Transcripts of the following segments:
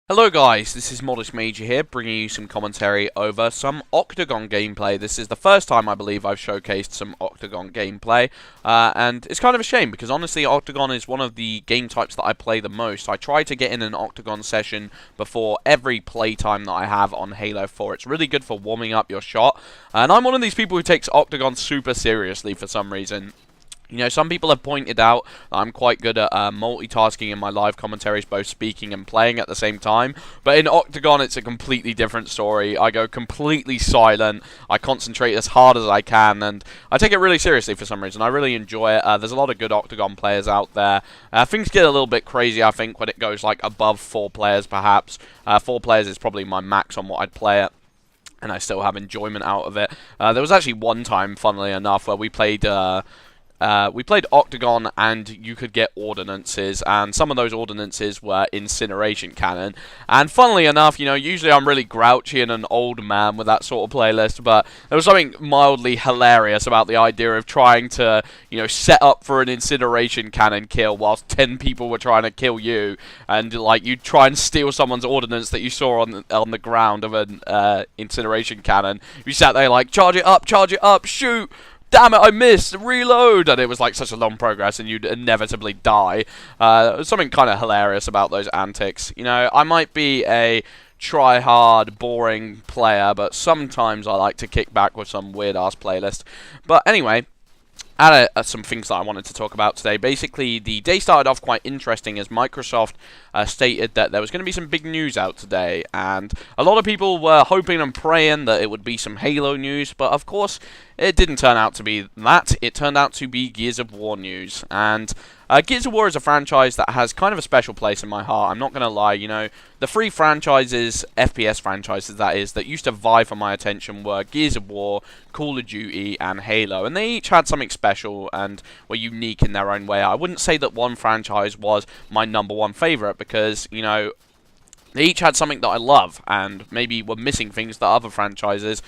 Hello guys, this is Modest Major here, bringing you some commentary over some Octagon gameplay. This is the first time I believe I've showcased some Octagon gameplay, and it's kind of a shame because honestly Octagon is one of the game types that I play the most. I try to get in an Octagon session before every playtime that I have on Halo 4. It's really good for warming up your shot, and I'm one of these people who takes Octagon super seriously for some reason. You know, some people have pointed out that I'm quite good at multitasking in my live commentaries, both speaking and playing at the same time. But in Octagon, it's a completely different story. I go completely silent. I concentrate as hard as I can, and I take it really seriously for some reason. I really enjoy it. There's a lot of good Octagon players out there. Things get a little bit crazy, I think, when it goes like above 4 players, perhaps. 4 players is probably my max on what I'd play it, and I still have enjoyment out of it. There was actually one time, funnily enough, where we played Octagon, and you could get ordnances, and some of those ordnances were incineration cannon. And funnily enough, you know, usually I'm really grouchy and an old man with that sort of playlist, but there was something mildly hilarious about the idea of trying to, you know, set up for an incineration cannon kill whilst 10 people were trying to kill you, and like you try and steal someone's ordnance that you saw on the ground of an incineration cannon. You sat there like, charge it up, shoot! Damn it, I missed! Reload! And it was like such a long progress and you'd inevitably die. Something kind of hilarious about those antics. You know, I might be a try-hard, boring player, but sometimes I like to kick back with some weird-ass playlist. But anyway, some things that I wanted to talk about today. Basically, the day started off quite interesting as Microsoft stated that there was going to be some big news out today, and a lot of people were hoping and praying that it would be some Halo news, but of course it didn't turn out to be that. It turned out to be Gears of War news, and Gears of War is a franchise that has kind of a special place in my heart. I'm not going to lie, you know, the 3 franchises, FPS franchises that is, that used to vie for my attention were Gears of War, Call of Duty, and Halo, and they each had something special and were unique in their own way. I wouldn't say that one franchise was my #1 favorite because, you know, they each had something that I love, and maybe were missing things that other franchises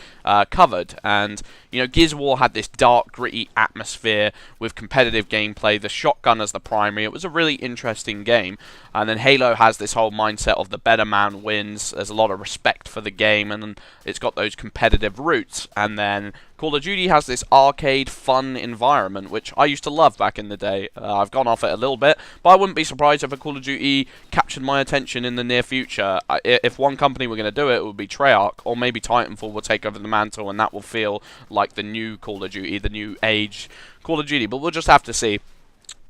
covered. And, you know, Gears of War had this dark, gritty atmosphere with competitive gameplay, the shotgun as the primary. It was a really interesting game. And then Halo has this whole mindset of the better man wins. There's a lot of respect for the game, and it's got those competitive roots. And then Call of Duty has this arcade, fun environment, which I used to love back in the day. I've gone off it a little bit, but I wouldn't be surprised if a Call of Duty captured my attention in the near future. If one company were going to do it, it would be Treyarch, or maybe Titanfall will take over the mantle, and that will feel like the new Call of Duty, the new age Call of Duty, but we'll just have to see.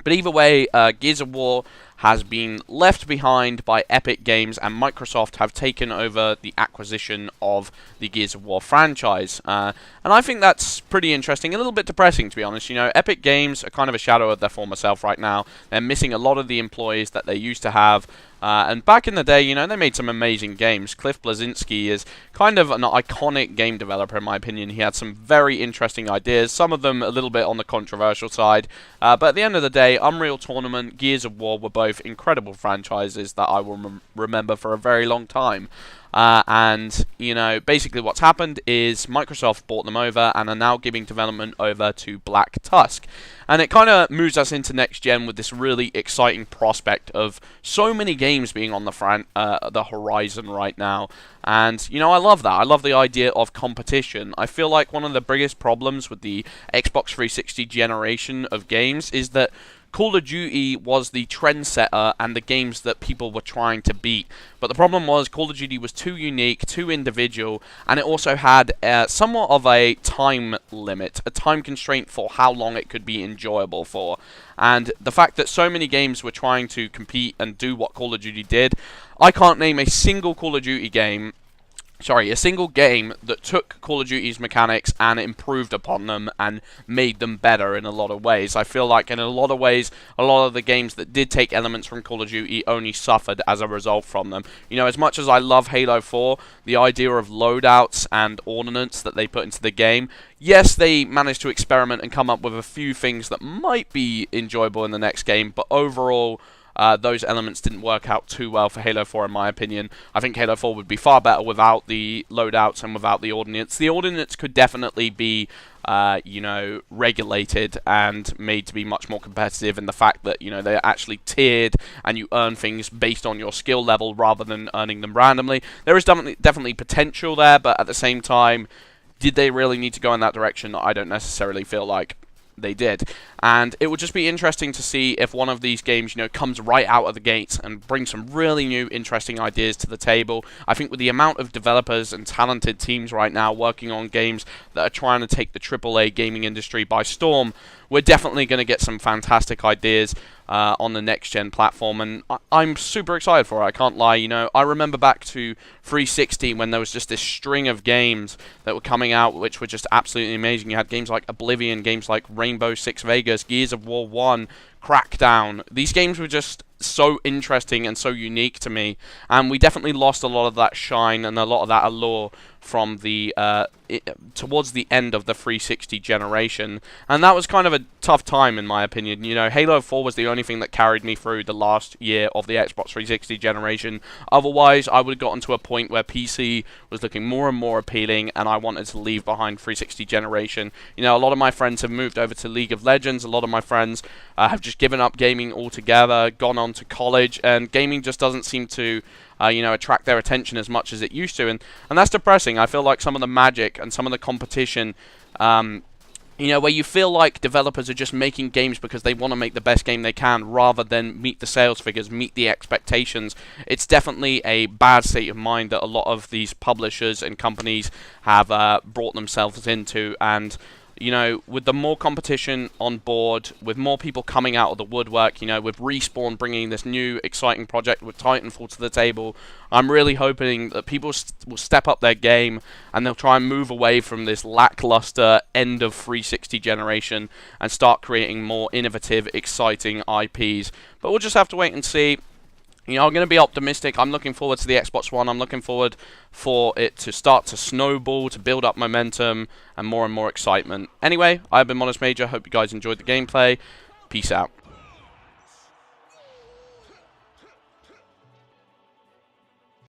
But either way, Gears of War has been left behind by Epic Games, and Microsoft have taken over the acquisition of the Gears of War franchise. And I think that's pretty interesting, a little bit depressing to be honest. You know, Epic Games are kind of a shadow of their former self right now. They're missing a lot of the employees that they used to have. And back in the day, you know, they made some amazing games. Cliff Bleszinski is kind of an iconic game developer, in my opinion. He had some very interesting ideas, some of them a little bit on the controversial side. But at the end of the day, Unreal Tournament, Gears of War were both incredible franchises that I will remember for a very long time. And, you know, basically what's happened is Microsoft bought them over and are now giving development over to Black Tusk. And it kind of moves us into next gen with this really exciting prospect of so many games being on the horizon right now. And, you know, I love that. I love the idea of competition. I feel like one of the biggest problems with the Xbox 360 generation of games is that Call of Duty was the trendsetter and the games that people were trying to beat. But the problem was Call of Duty was too unique, too individual, and it also had somewhat of a time limit, a time constraint for how long it could be enjoyable for. And the fact that so many games were trying to compete and do what Call of Duty did, I can't name a single Call of Duty game a single game that took Call of Duty's mechanics and improved upon them and made them better in a lot of ways. I feel like in a lot of ways, a lot of the games that did take elements from Call of Duty only suffered as a result from them. You know, as much as I love Halo 4, the idea of loadouts and ordnance that they put into the game, yes, they managed to experiment and come up with a few things that might be enjoyable in the next game, but overall, those elements didn't work out too well for Halo 4 in my opinion. I think Halo 4 would be far better without the loadouts and without the Ordnance. The Ordnance could definitely be you know, regulated and made to be much more competitive in the fact that, you know, they're actually tiered and you earn things based on your skill level rather than earning them randomly. There is definitely potential there, but at the same time, did they really need to go in that direction? I don't necessarily feel like they did. And it would just be interesting to see if one of these games, you know, comes right out of the gates and brings some really new, interesting ideas to the table. I think with the amount of developers and talented teams right now working on games that are trying to take the AAA gaming industry by storm, we're definitely going to get some fantastic ideas on the next-gen platform, and I'm super excited for it, I can't lie. You know, I remember back to 360 when there was just this string of games that were coming out which were just absolutely amazing. You had games like Oblivion, games like Rainbow Six Vegas, Gears of War 1, Crackdown. These games were just so interesting and so unique to me, and we definitely lost a lot of that shine and a lot of that allure from the towards the end of the 360 generation, and that was kind of a tough time in my opinion. You know, Halo 4 was the only thing that carried me through the last year of the Xbox 360 generation. Otherwise, I would have gotten to a point where PC was looking more and more appealing, and I wanted to leave behind 360 generation. You know, a lot of my friends have moved over to League of Legends. A lot of my friends have just given up gaming altogether, gone on to college, and gaming just doesn't seem to you know, attract their attention as much as it used to, and that's depressing. I feel like some of the magic and some of the competition, you know, where you feel like developers are just making games because they want to make the best game they can rather than meet the sales figures, meet the expectations. It's definitely a bad state of mind that a lot of these publishers and companies have brought themselves into, and you know, with the more competition on board, with more people coming out of the woodwork, you know, with Respawn bringing this new exciting project with Titanfall to the table, I'm really hoping that people will step up their game and they'll try and move away from this lackluster end of 360 generation and start creating more innovative, exciting IPs. But we'll just have to wait and see. You know, I'm going to be optimistic. I'm looking forward to the Xbox One. I'm looking forward for it to start to snowball, to build up momentum, and more excitement. Anyway, I've been Modest Major. Hope you guys enjoyed the gameplay. Peace out.